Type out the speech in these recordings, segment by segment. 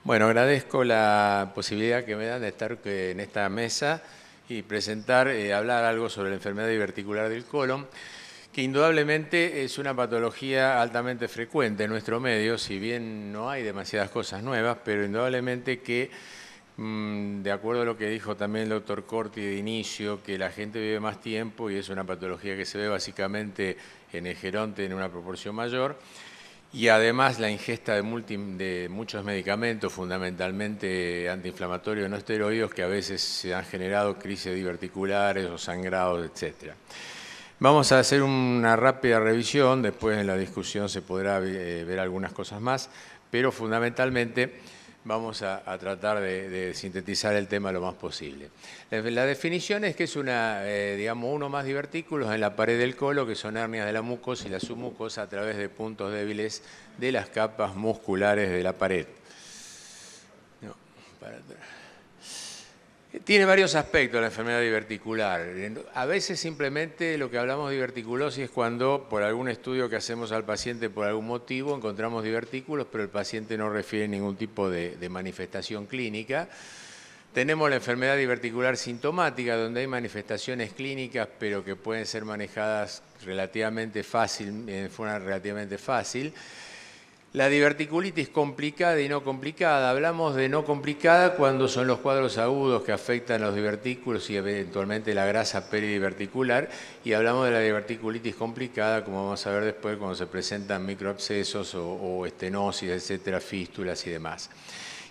Bueno, agradezco la posibilidad que me dan de estar en esta mesa y presentar, hablar algo sobre la enfermedad diverticular del colon, que indudablemente es una patología altamente frecuente en nuestro medio, si bien no hay demasiadas cosas nuevas, pero indudablemente que, de acuerdo a lo que dijo también el doctor Corti de inicio, que la gente vive más tiempo y es una patología que se ve básicamente en el geronte en una proporción mayor. Y además la ingesta de muchos medicamentos, fundamentalmente antiinflamatorios no esteroides, que a veces se han generado crisis diverticulares o sangrados, etc. Vamos a hacer una rápida revisión, después en la discusión se podrá ver algunas cosas más, pero fundamentalmente vamos a tratar de sintetizar el tema lo más posible. La definición es que es uno más divertículos en la pared del colon, que son hernias de la mucosa y la submucosa a través de puntos débiles de las capas musculares de la pared. No, para atrás. Tiene varios aspectos la enfermedad diverticular. A veces simplemente lo que hablamos de diverticulosis es cuando por algún estudio que hacemos al paciente por algún motivo encontramos divertículos, pero el paciente no refiere ningún tipo de manifestación clínica. Tenemos la enfermedad diverticular sintomática, donde hay manifestaciones clínicas, pero que pueden ser manejadas relativamente fácil, de forma relativamente fácil. La diverticulitis complicada y no complicada. Hablamos de no complicada cuando son los cuadros agudos que afectan los divertículos y eventualmente la grasa peridiverticular. Y hablamos de la diverticulitis complicada, como vamos a ver después, cuando se presentan microabscesos o estenosis, etcétera, fístulas y demás.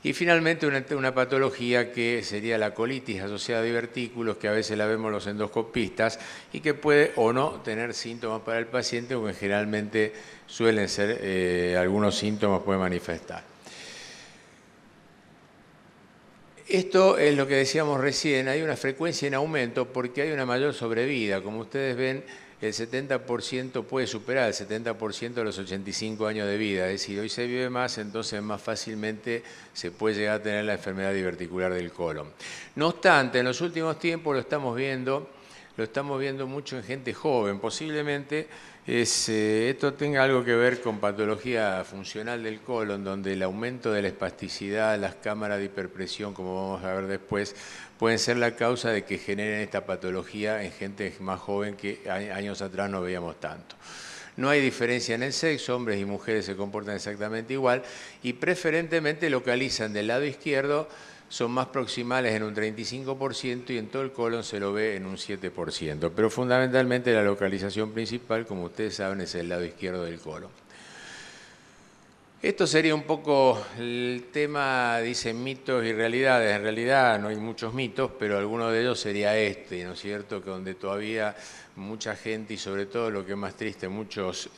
Y finalmente una patología que sería la colitis asociada a divertículos, que a veces la vemos los endoscopistas y que puede o no tener síntomas para el paciente, o que generalmente suelen ser algunos síntomas pueden manifestar. Esto es lo que decíamos recién, hay una frecuencia en aumento porque hay una mayor sobrevida. Como ustedes ven, el 70% puede superar el 70% de los 85 años de vida. Es decir, hoy se vive más, entonces más fácilmente se puede llegar a tener la enfermedad diverticular del colon. No obstante, en los últimos tiempos lo estamos viendo mucho en gente joven. Posiblemente esto tenga algo que ver con patología funcional del colon, donde el aumento de la espasticidad, las cámaras de hiperpresión, como vamos a ver después, pueden ser la causa de que generen esta patología en gente más joven que años atrás no veíamos tanto. No hay diferencia en el sexo, hombres y mujeres se comportan exactamente igual y preferentemente localizan del lado izquierdo, son más proximales en un 35% y en todo el colon se lo ve en un 7%. Pero fundamentalmente la localización principal, como ustedes saben, es el lado izquierdo del colon. Esto sería un poco el tema, dicen mitos y realidades. En realidad no hay muchos mitos, pero alguno de ellos sería este, ¿no es cierto? Que donde todavía mucha gente, y sobre todo lo que es más triste, muchos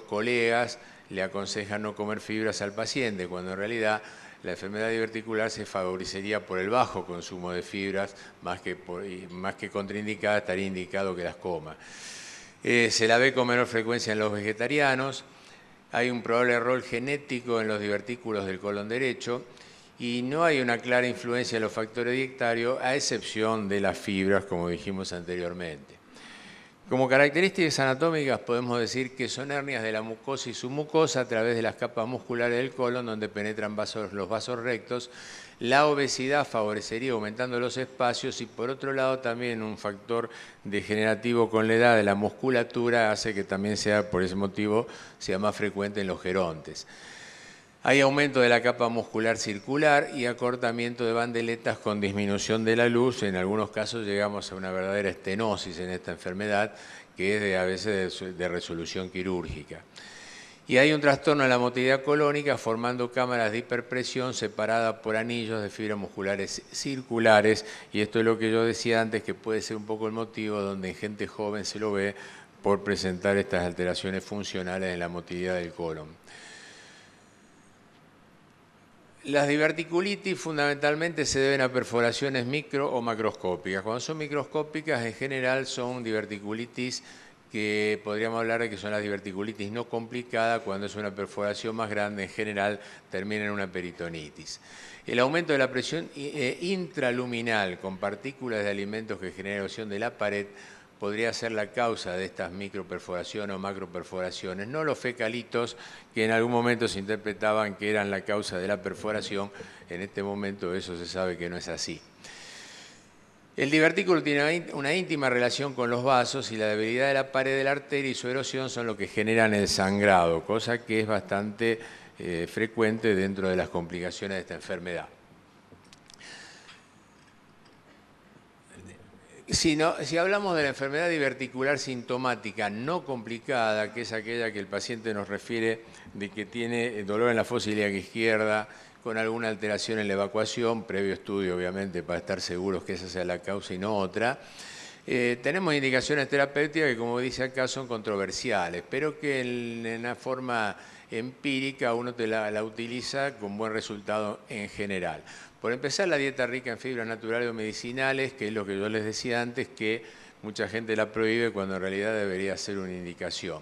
colegas le aconsejan no comer fibras al paciente, cuando en realidad la enfermedad diverticular se favorecería por el bajo consumo de fibras, más que contraindicada, estaría indicado que las coma. Se la ve con menor frecuencia en los vegetarianos. Hay un probable rol genético en los divertículos del colon derecho y no hay una clara influencia en los factores dieetarios, a excepción de las fibras, como dijimos anteriormente. Como características anatómicas podemos decir que son hernias de la mucosa y submucosa a través de las capas musculares del colon donde penetran los vasos rectos. La obesidad favorecería aumentando los espacios y por otro lado también un factor degenerativo con la edad de la musculatura hace que también sea, por ese motivo, sea más frecuente en los gerontes. Hay aumento de la capa muscular circular y acortamiento de bandeletas con disminución de la luz. En algunos casos llegamos a una verdadera estenosis en esta enfermedad, que es a veces de resolución quirúrgica. Y hay un trastorno de la motilidad colónica formando cámaras de hiperpresión separadas por anillos de fibras musculares circulares. Y esto es lo que yo decía antes, que puede ser un poco el motivo donde en gente joven se lo ve por presentar estas alteraciones funcionales en la motilidad del colon. Las diverticulitis fundamentalmente se deben a perforaciones micro o macroscópicas. Cuando son microscópicas, en general son diverticulitis que podríamos hablar de que son las diverticulitis no complicadas. Cuando es una perforación más grande, en general termina en una peritonitis. El aumento de la presión intraluminal con partículas de alimentos que generan erosión de la pared podría ser la causa de estas microperforaciones o macroperforaciones, no los fecalitos que en algún momento se interpretaban que eran la causa de la perforación. En este momento eso se sabe que no es así. El divertículo tiene una íntima relación con los vasos y la debilidad de la pared de la arteria y su erosión son lo que generan el sangrado, cosa que es bastante frecuente dentro de las complicaciones de esta enfermedad. Si hablamos de la enfermedad diverticular sintomática no complicada, que es aquella que el paciente nos refiere de que tiene dolor en la fosa ilíaca izquierda, con alguna alteración en la evacuación, previo estudio obviamente para estar seguros que esa sea la causa y no otra, tenemos indicaciones terapéuticas que, como dice acá, son controversiales, pero que en una forma empírica uno la utiliza con buen resultado en general. Por empezar, la dieta rica en fibras naturales o medicinales, que es lo que yo les decía antes, que mucha gente la prohíbe cuando en realidad debería ser una indicación.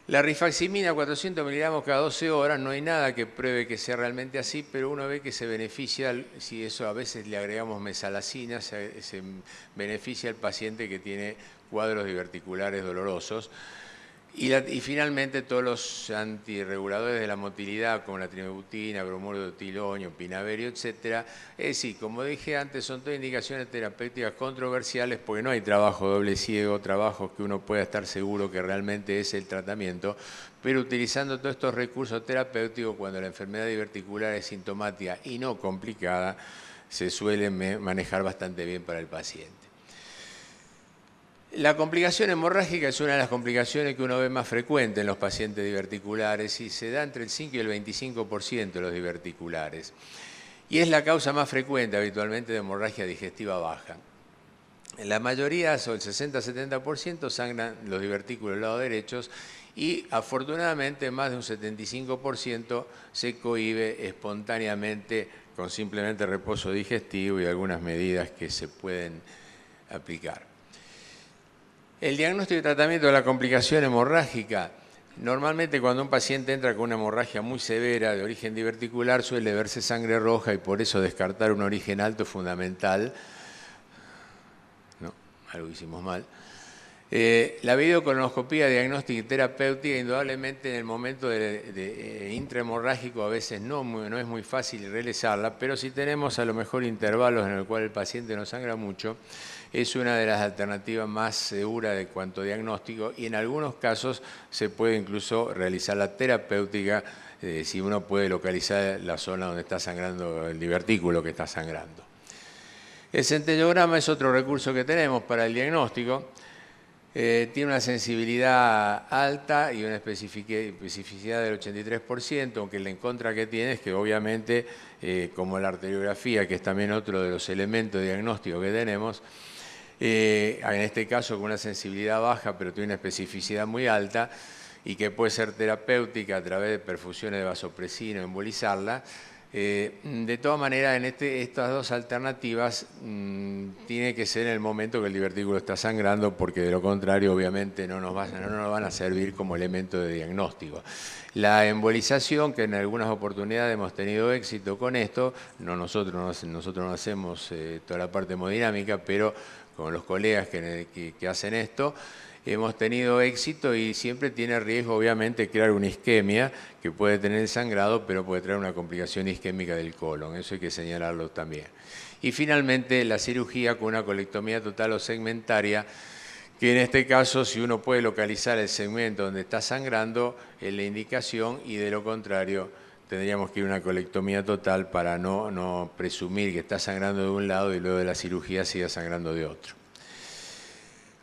La rifaximina, 400 miligramos cada 12 horas, no hay nada que pruebe que sea realmente así, pero uno ve que se beneficia, si eso a veces le agregamos mesalacina, se beneficia al paciente que tiene cuadros diverticulares dolorosos. Y finalmente todos los antirreguladores de la motilidad, como la trimebutina, bromuro de tilonio, pinaverio, etc. Es decir, como dije antes, son todas indicaciones terapéuticas controversiales porque no hay trabajo doble ciego, trabajos que uno pueda estar seguro que realmente es el tratamiento, pero utilizando todos estos recursos terapéuticos, cuando la enfermedad diverticular es sintomática y no complicada, se suele manejar bastante bien para el paciente. La complicación hemorrágica es una de las complicaciones que uno ve más frecuente en los pacientes diverticulares y se da entre el 5 y el 25% de los diverticulares. Y es la causa más frecuente habitualmente de hemorragia digestiva baja. En la mayoría, o el 60-70%, sangran los divertículos del lado derechos y afortunadamente más de un 75% se cohíbe espontáneamente con simplemente reposo digestivo y algunas medidas que se pueden aplicar. El diagnóstico y tratamiento de la complicación hemorrágica. Normalmente cuando un paciente entra con una hemorragia muy severa de origen diverticular suele verse sangre roja y por eso descartar un origen alto es fundamental. No, algo hicimos mal. La videocolonoscopía diagnóstica y terapéutica, indudablemente en el momento de intrahemorrágico a veces no es muy fácil realizarla, pero si tenemos a lo mejor intervalos en el cual el paciente no sangra mucho, es una de las alternativas más seguras de cuanto a diagnóstico y en algunos casos se puede incluso realizar la terapéutica si uno puede localizar la zona donde está sangrando el divertículo que está sangrando. El centellograma es otro recurso que tenemos para el diagnóstico. Tiene una sensibilidad alta y una especificidad del 83%, aunque la en contra que tiene es que obviamente, como la arteriografía, que es también otro de los elementos de diagnóstico que tenemos, en este caso con una sensibilidad baja, pero tiene una especificidad muy alta y que puede ser terapéutica a través de perfusiones de vasopresina o embolizarla. De todas maneras, en estas dos alternativas tiene que ser en el momento que el divertículo está sangrando, porque de lo contrario obviamente no nos van a servir como elemento de diagnóstico. La embolización, que en algunas oportunidades hemos tenido éxito con esto, nosotros no hacemos toda la parte hemodinámica, pero con los colegas que hacen esto, hemos tenido éxito y siempre tiene riesgo, obviamente, crear una isquemia que puede tener el sangrado, pero puede traer una complicación isquémica del colon. Eso hay que señalarlo también. Y finalmente, la cirugía con una colectomía total o segmentaria, que en este caso, si uno puede localizar el segmento donde está sangrando, es la indicación, y de lo contrario, tendríamos que ir a una colectomía total para no presumir que está sangrando de un lado y luego de la cirugía siga sangrando de otro.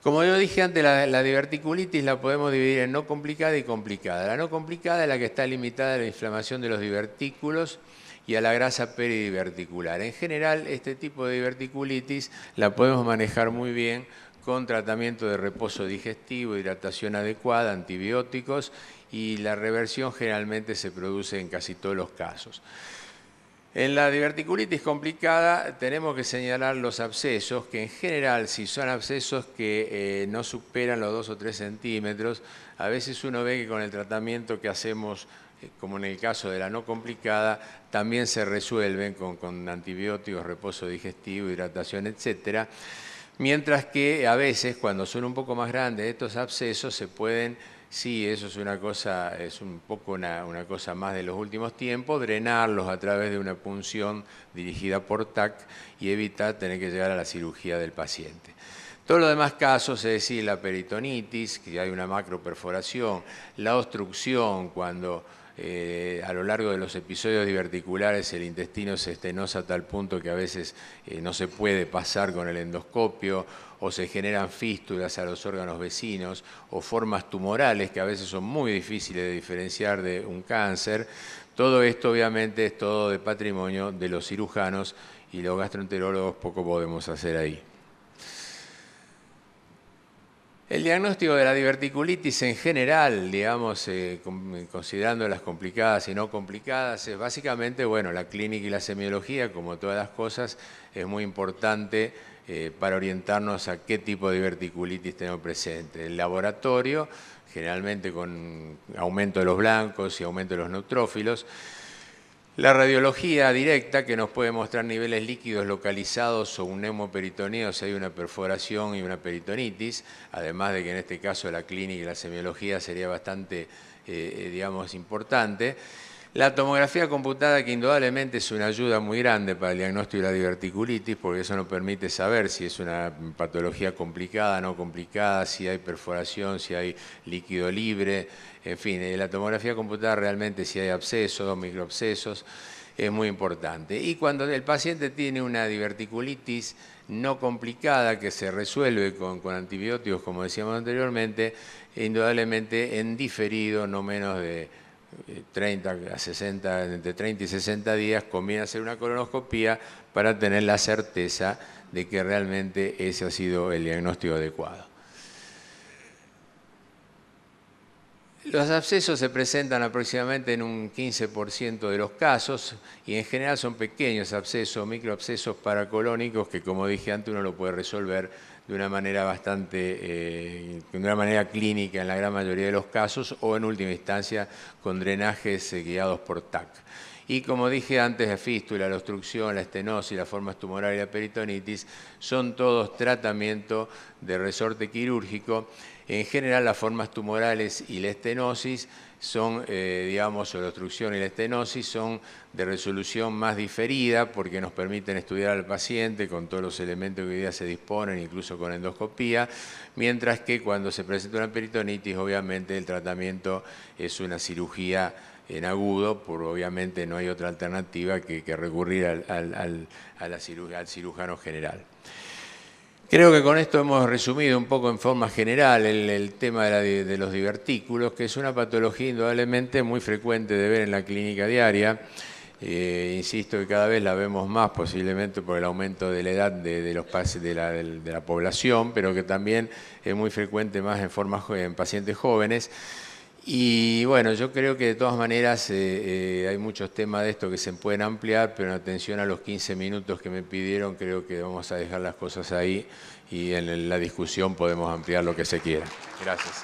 Como yo dije antes, la diverticulitis la podemos dividir en no complicada y complicada. La no complicada es la que está limitada a la inflamación de los divertículos y a la grasa peridiverticular. En general, este tipo de diverticulitis la podemos manejar muy bien con tratamiento de reposo digestivo, hidratación adecuada, antibióticos, y la reversión generalmente se produce en casi todos los casos. En la diverticulitis complicada tenemos que señalar los abscesos, que en general, si son abscesos que no superan los 2 o 3 centímetros, a veces uno ve que con el tratamiento que hacemos, como en el caso de la no complicada, también se resuelven con antibióticos, reposo digestivo, hidratación, etc. Mientras que a veces, cuando son un poco más grandes estos abscesos, se pueden, sí, eso es una cosa, es un poco una cosa más de los últimos tiempos, drenarlos a través de una punción dirigida por TAC y evitar tener que llegar a la cirugía del paciente. Todos los demás casos, es decir, la peritonitis, que hay una macroperforación, la obstrucción, cuando a lo largo de los episodios diverticulares el intestino se estenosa a tal punto que a veces no se puede pasar con el endoscopio, o se generan fístulas a los órganos vecinos, o formas tumorales que a veces son muy difíciles de diferenciar de un cáncer. Todo esto obviamente es todo de patrimonio de los cirujanos, y los gastroenterólogos poco podemos hacer ahí. El diagnóstico de la diverticulitis en general, digamos, considerando las complicadas y no complicadas, es básicamente, bueno, la clínica y la semiología, como todas las cosas, es muy importante para orientarnos a qué tipo de diverticulitis tenemos presente. El laboratorio, generalmente con aumento de los blancos y aumento de los neutrófilos. La radiología directa, que nos puede mostrar niveles líquidos localizados o un neumoperitoneo si hay una perforación y una peritonitis, además de que en este caso la clínica y la semiología sería bastante, digamos, importante. La tomografía computada, que indudablemente es una ayuda muy grande para el diagnóstico de la diverticulitis, porque eso nos permite saber si es una patología complicada, no complicada, si hay perforación, si hay líquido libre, en fin, la tomografía computada realmente, si hay abscesos, microabscesos, es muy importante. Y cuando el paciente tiene una diverticulitis no complicada que se resuelve con antibióticos, como decíamos anteriormente, indudablemente en diferido, no menos de 30 a 60, entre 30 y 60 días, conviene hacer una colonoscopía para tener la certeza de que realmente ese ha sido el diagnóstico adecuado. Los abscesos se presentan aproximadamente en un 15% de los casos y en general son pequeños abscesos, microabscesos paracolónicos que, como dije antes, uno lo puede resolver de una manera bastante, de una manera clínica en la gran mayoría de los casos, o en última instancia con drenajes guiados por TAC. Y como dije antes, la fístula, la obstrucción, la estenosis, las formas tumorales y la peritonitis son todos tratamientos de resorte quirúrgico. En general, las formas tumorales y la estenosis son, digamos, o la obstrucción y la estenosis son de resolución más diferida porque nos permiten estudiar al paciente con todos los elementos que hoy día se disponen, incluso con endoscopía, mientras que cuando se presenta una peritonitis, obviamente el tratamiento es una cirugía en agudo, porque obviamente no hay otra alternativa que recurrir al cirujano general. Creo que con esto hemos resumido un poco en forma general el tema de los divertículos, que es una patología indudablemente muy frecuente de ver en la clínica diaria. Insisto que cada vez la vemos más, posiblemente por el aumento de la edad de la población, pero que también es muy frecuente más en pacientes jóvenes. Y bueno, yo creo que de todas maneras hay muchos temas de esto que se pueden ampliar, pero en atención a los 15 minutos que me pidieron, creo que vamos a dejar las cosas ahí y en la discusión podemos ampliar lo que se quiera. Gracias.